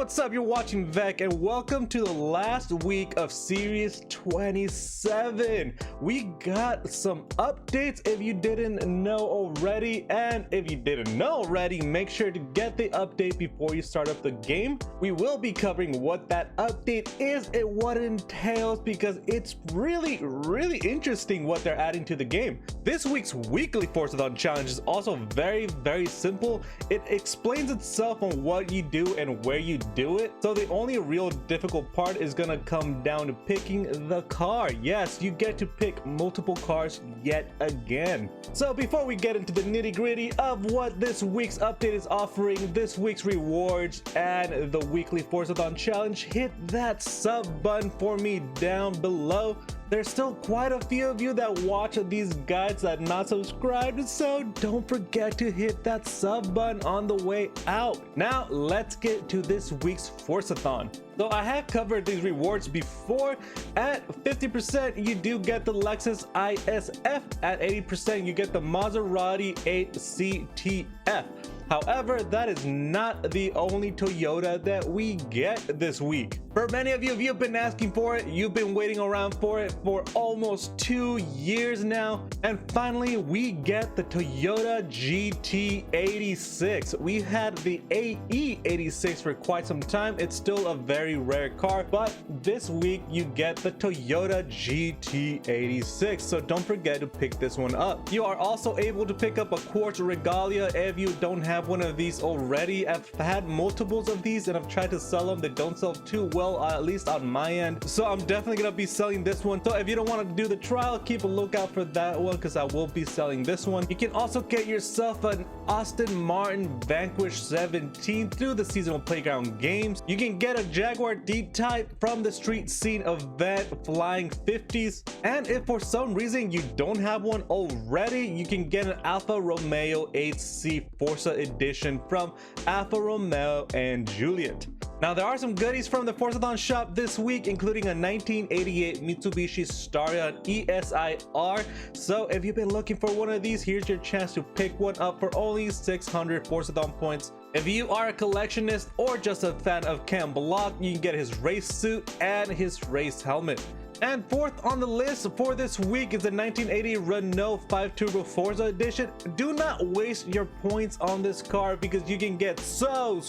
what's up? You're watching Vec, and welcome to the last week of Series 27. We got some updates if you didn't know already, and if you didn't know already, make sure to get the update before you start up the game. We will be covering what that update is and what it entails, because it's really interesting what they're adding to the game. This week's weekly Forzathon challenge is also very simple. It explains itself on what you do and where you do it, so the only real difficult part is gonna come down to picking the car. Yes, you get to pick multiple cars yet again. So before we get into the nitty-gritty of what this week's update is offering, this week's rewards and the weekly Forzathon challenge, hit that sub button for me down below. There's still quite a few of you that watch these guides that not subscribed, so don't forget to hit that sub button on the way out. Now let's get to this week's Forzathon. So I have covered these rewards before. At 50% you do get the Lexus ISF, at 80% you get the Maserati 8CTF. However, that is not the only Toyota that we get this week. For many of you, if you've been asking for it, you've been waiting around for it for almost 2 years now, and finally we get the Toyota GT86. We've had the AE86 for quite some time. It's still a very rare car, but this week you get the Toyota GT86, so don't forget to pick this one up. You are also able to pick up a Quartz Regalia if you don't have one of these already. I've had multiples of these and I've tried to sell them. They don't sell too well, at least on my end, so I'm definitely gonna be selling this one. So if you don't want to do the trial, keep a lookout for that one, because I will be selling this one. You can also get yourself an Aston Martin Vanquish 17 through the seasonal playground games. You can get a Jaguar D-Type from the street scene event Flying 50s, and if for some reason you don't have one already, you can get an Alfa Romeo 8C Forza edition from Alfa Romeo and Juliet. Now there are some goodies from the Forzathon shop this week, including a 1988 Mitsubishi Starion ESIR. So if you've been looking for one of these, here's your chance to pick one up for only 600 Forzathon points. If you are a collectionist or just a fan of Ken Block, you can get his race suit and his race helmet. And fourth on the list for this week is the 1980 Renault 5 Turbo Forza edition. Do not waste your points on this car, because you can get so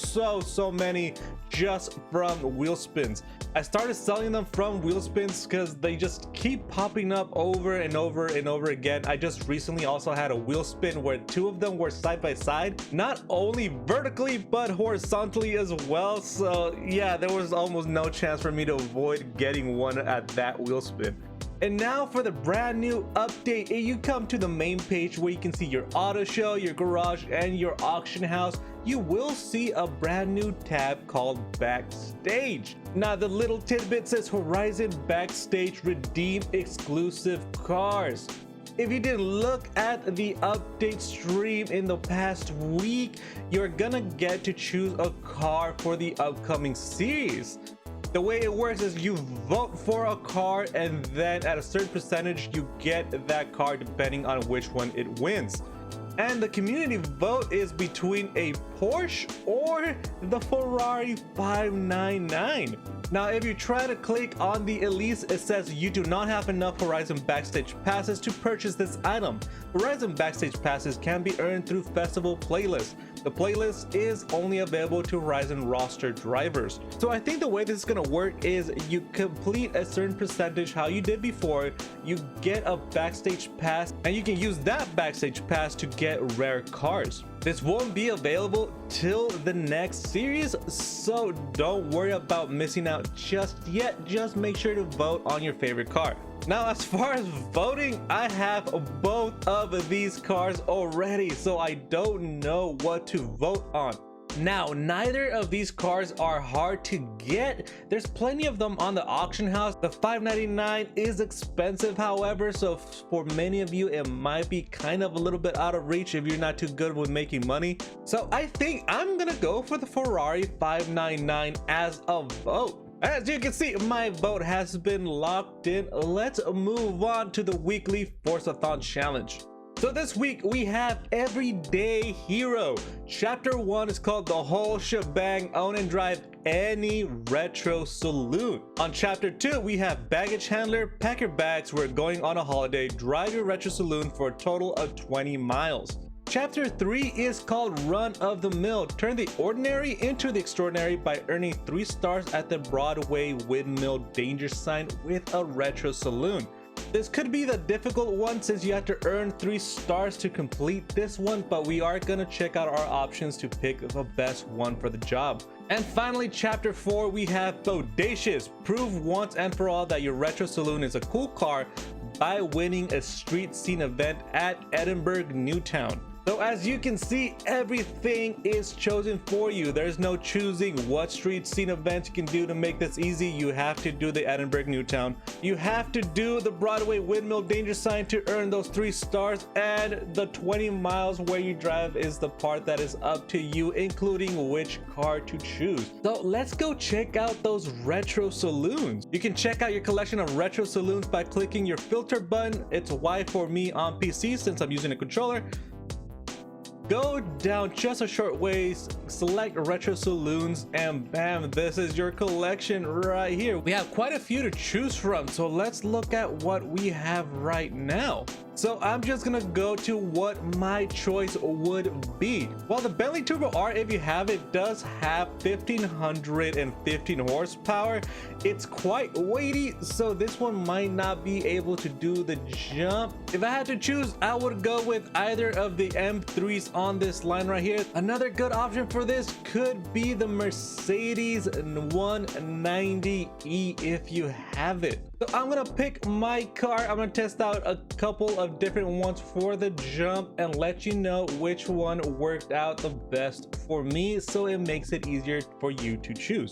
many just from wheel spins. I started selling them from wheel spins because they just keep popping up over and over again. I just recently also had a wheel spin where 2 of them were side by side, not only vertically but horizontally as well. So yeah, there was almost no chance for me to avoid getting one at that wheel spin. And now for the brand new update. You come to the main page where you can see your auto show, your garage, and your auction house. You will see a brand new tab called Backstage. Now the little tidbit says Horizon Backstage redeem exclusive cars. If you didn't look at the update stream in the past week, you're gonna get to choose a car for the upcoming series. The way it works is you vote for a car, and then at a certain percentage you get that car depending on which one it wins. And the community vote is between a Porsche or the Ferrari 599. Now if you try to click on the Elise, it says you do not have enough Horizon Backstage passes to purchase this item. Horizon Backstage passes can be earned through festival playlists. The playlist is only available to Horizon roster drivers. So I think the way this is gonna work is you complete a certain percentage how you did before, you get a Backstage pass, and you can use that Backstage pass to get rare cars. This won't be available till the next series, so don't worry about missing out just yet. Just make sure to vote on your favorite car. Now as far as voting, I have both of these cars already, so I don't know what to vote on. Now neither of these cars are hard to get. There's plenty of them on the auction house. The 599 is expensive, however, so for many of you it might be kind of a little bit out of reach if you're not too good with making money. So I think I'm gonna go for the Ferrari 599 as a vote. As you can see, my vote has been locked in. Let's move on to the weekly Forzathon challenge. So this week we have Everyday Hero. Chapter 1 is called The Whole Shebang, Own and Drive Any Retro Saloon. On Chapter 2 we have Baggage Handler, Pack Your Bags, We're Going on a Holiday, Drive Your Retro Saloon for a total of 20 miles. Chapter 3 is called Run of the Mill. Turn the ordinary into the extraordinary by earning 3 stars at the Broadway Windmill Danger Sign with a Retro Saloon. This could be the difficult one since you have to earn 3 stars to complete this one, but we are gonna check out our options to pick the best one for the job. And finally, Chapter 4, we have Bodacious. Prove once and for all that your Retro Saloon is a cool car by winning a street scene event at Edinburgh Newtown. So as you can see, everything is chosen for you. There's no choosing what street scene events you can do to make this easy. You have to do the Edinburgh Newtown. You have to do the Broadway Windmill Danger Sign to earn those 3 stars, and the 20 miles where you drive is the part that is up to you, including which car to choose. So let's go check out those Retro Saloons. You can check out your collection of Retro Saloons by clicking your filter button. It's Y for me on PC since I'm using a controller. Go down just a short ways, select Retro Saloons, and bam, this is your collection right here. We have quite a few to choose from, so let's look at what we have right now. So I'm just gonna go to what my choice would be. Well, the Bentley Turbo R, if you have it, does have 1515 horsepower. It's quite weighty, so this one might not be able to do the jump. If I had to choose, I would go with either of the M3s on this line right here. Another good option for this could be the Mercedes 190E if you have it. So I'm gonna pick my car. I'm gonna test out a couple of different ones for the jump and let you know which one worked out the best for me, so it makes it easier for you to choose.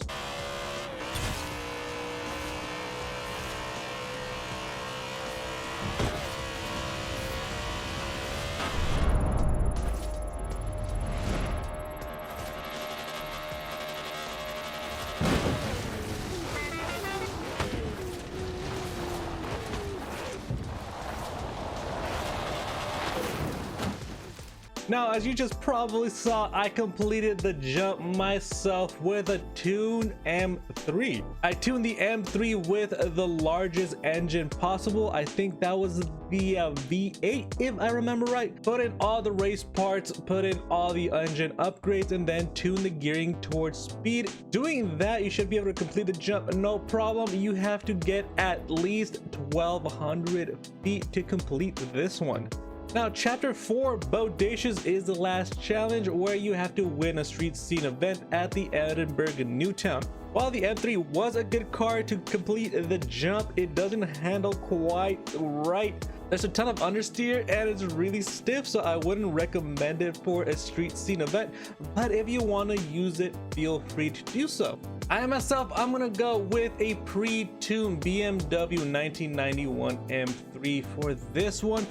Now, as you just probably saw, I completed the jump myself with a tuned M3. I tuned the M3 with the largest engine possible. I think that was the V8, if I remember right. Put in all the race parts, put in all the engine upgrades, and then tune the gearing towards speed. Doing that, you should be able to complete the jump, no problem. You have to get at least 1200 feet to complete this one. Now, Chapter 4, Bodacious, is the last challenge where you have to win a street scene event at the Edinburgh Newtown. While the M3 was a good car to complete the jump, it doesn't handle quite right. There's a ton of understeer and it's really stiff, so I wouldn't recommend it for a street scene event, but if you want to use it, feel free to do so. I myself, I'm gonna go with a pre-tuned BMW 1991 M3 for this one.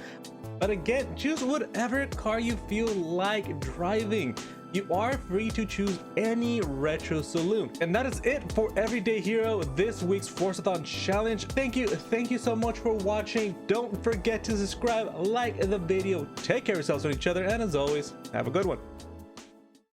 But again, choose whatever car you feel like driving. You are free to choose any Retro Saloon. And that is it for Everyday Hero, this week's Forzathon challenge. Thank you so much for watching. Don't forget to subscribe, like the video, take care of yourselves and each other, and as always, have a good one.